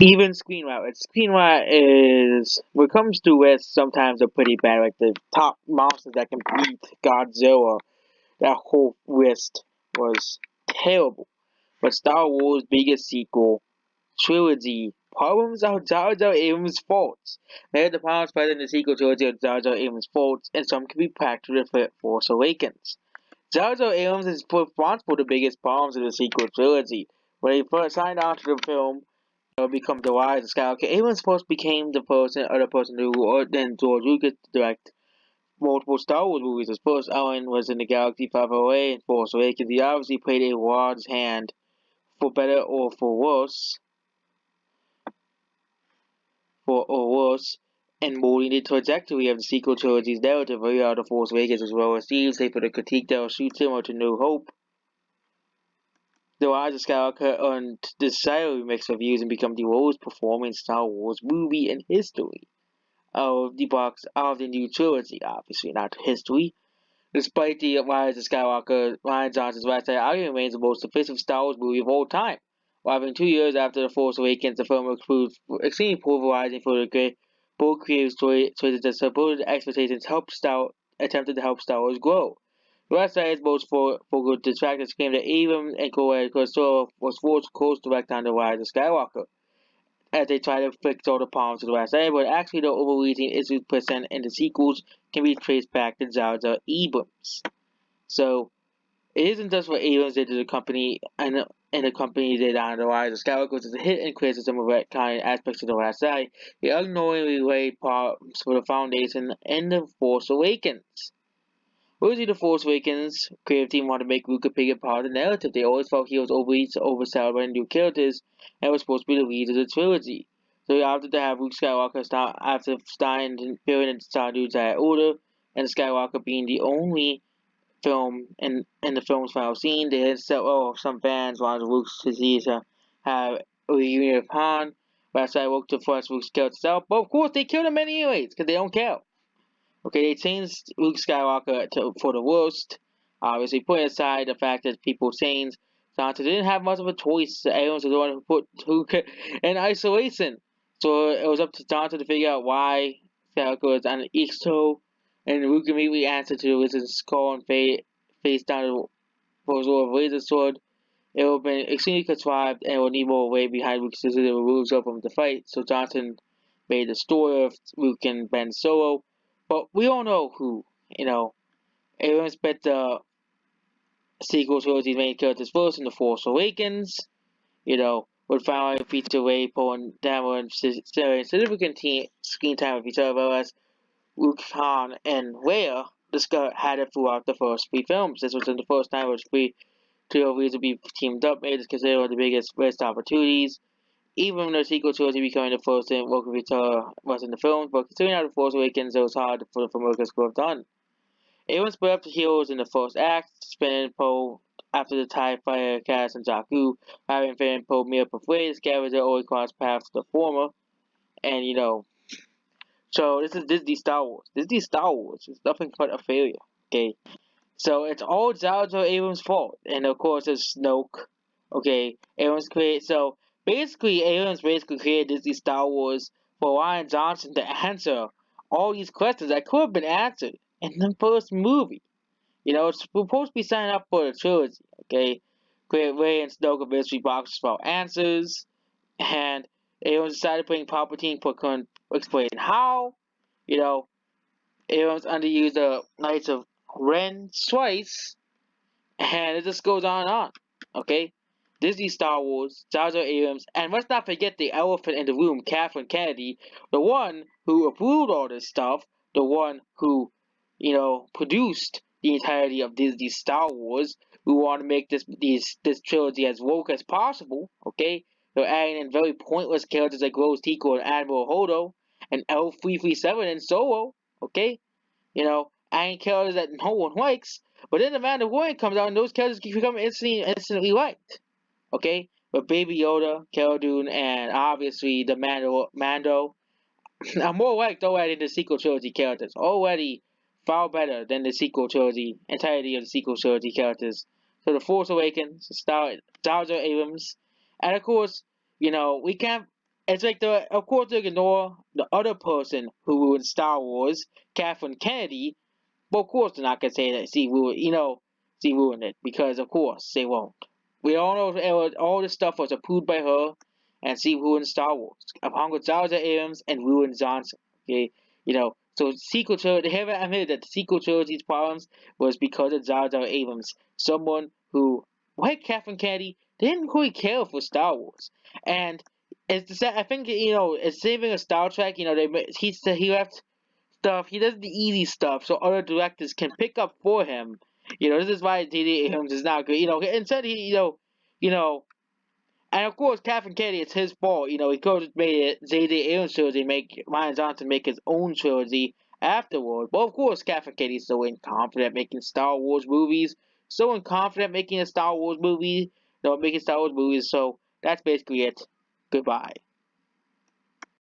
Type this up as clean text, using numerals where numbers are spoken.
Even screenwriter. Screenwriter is when it comes to it, sometimes are pretty bad. Like the top monsters that can beat Godzilla, that whole list was terrible. But Star Wars' biggest sequel, Trilogy, problems are Jar Jar Abrams' faults. Many of the problems present in the sequel trilogy are Jar Jar Abrams' faults, and some can be practically for Force Awakens. Jar Jar Abrams is responsible for the biggest problems in the sequel trilogy. When he first signed on to the film, become the Rise of Skywalker, Abrams first became the other person who ordered George Lucas to direct multiple Star Wars movies. His first outing was in the Galaxy 508 and Force Awakens. He obviously played a large hand, for better or for worse, in molding the trajectory of the sequel trilogy's narrative. Throughout The Force Awakens was well received, save for the critique that was similar to New Hope. The Rise of Skywalker earned decidedly mixed reviews and became the lowest performing Star Wars movie in history of the new trilogy, obviously not history. Despite the Rise of Skywalker, Rian Johnson's Last Jedi argument remains the most offensive Star Wars movie of all time. Arriving 2 years after The Force Awakens, the film proved extremely polarizing for the both creative choices that supported expectations attempted to help Star Wars grow. The Last Jedi's most vocal detractors claim that Abrams and co-writer Kurosawa was forced to course-direct on The Rise of Skywalker as they try to fix all the problems with the Last Jedi, but actually the overreaching issues present in the sequels can be traced back to Jar Jar Abrams. So it isn't just what Abrams did to the company and the company did on The Rise of Skywalker, which is a hit and criticism of retconning aspects of The Last Jedi. It unknowingly laid parts for the foundation in The Force Awakens. Originally, The Force Awakens creative team wanted to make Luke a bigger part of the narrative. They always felt he was overshadowed by new characters and was supposed to be the lead of the trilogy. So they opted to have Luke Skywalker start after Stein appearing in Star Jedi Order, and Skywalker being the only film in the film's final scene. They had said, oh, some fans wanted Luke to see to have a reunion of Han. But I woke to force Luke's character itself. But of course, they killed him anyways because they don't care. Okay, they changed Luke Skywalker for the worst. Obviously, putting aside the fact that people changed, Johnson didn't have much of a choice. Abrams was the one who put Luke in isolation. So it was up to Johnson to figure out why Skywalker was on the East Toe, and Luke immediately answered to his call and face down for his of Razor Sword. It would have been extremely contrived and would need more weight behind Luke's decision to remove himself from the fight, so Johnson made the story of Luke and Ben Solo. But we all know who, Abrams bet the sequel trilogy's main characters first in The Force Awakens, would finally feature Ray, Poe, and Dameron sharing significant screen time with each other, as Luke, Han, and Leia had it throughout the first three films. This was the first time which three trilogies would be teamed up, made is considered one of the biggest missed opportunities. Even the sequel trilogy becoming the first in work with each other was in the films, but considering how The Force Awakens, it was hard for the filmmakers to have done. Everyone split up the heroes in the first act, Finn and Poe after the TIE Fighter cast and Jakku, having Finn and Poe mere persuade the scavenger only cross paths to the former, and so this is Disney Star Wars. Disney Star Wars is nothing but a failure, okay? So it's all Jar Jar Abrams' fault, and of course it's Snoke, okay? So basically Abrams created Disney Star Wars for Rian Johnson to answer all these questions that could have been answered in the first movie. It's supposed to be signing up for the trilogy, okay? Create Ray and Snoke a mystery boxes for answers, and everyone decided putting Palpatine for current explaining how. You know, everyone's underused the Knights of Ren twice, and it just goes on and on, okay? Disney Star Wars, Jar Jar Abrams, and let's not forget the elephant in the room, Kathleen Kennedy, the one who approved all this stuff, the one who, produced the entirety of Disney Star Wars, who want to make this trilogy as woke as possible, okay? They're adding in very pointless characters like Rose Tico and Admiral Hodo, and L337 and Solo, okay? Adding characters that no one likes, but then the Mandalorian comes out and those characters become instantly liked. Okay? But Baby Yoda, Cara Dune, and obviously the Mando are more liked already than the sequel trilogy characters. Already far better than the sequel trilogy, entirety of the sequel trilogy characters. So The Force Awakens, Jar Jar Abrams, and of course, we can't it's like of course they ignore the other person who ruined Star Wars, Kathleen Kennedy, but of course they're not gonna say that she ruined it because of course they won't. We all know all this stuff was approved by her, and she ruined Star Wars along with Jar Jar Abrams and ruined Johnson. Okay, so sequel trilogy. They haven't admitted that the sequel trilogy's problems was because of Jar Jar Abrams, someone who, like Kathleen Kennedy, didn't really care for Star Wars, and I think it's saving a Star Trek. He left stuff. He does the easy stuff, so other directors can pick up for him. This is why J.J. Abrams is not good. Instead you know, and of course, Kathleen Kennedy, it's his fault. He could have made it J.J. Abrams trilogy, make Ryan Johnson make his own trilogy afterward. But of course, Kathleen Kennedy's so incompetent making Star Wars movies, so incompetent making a Star Wars movie, making Star Wars movies. So that's basically it. Goodbye.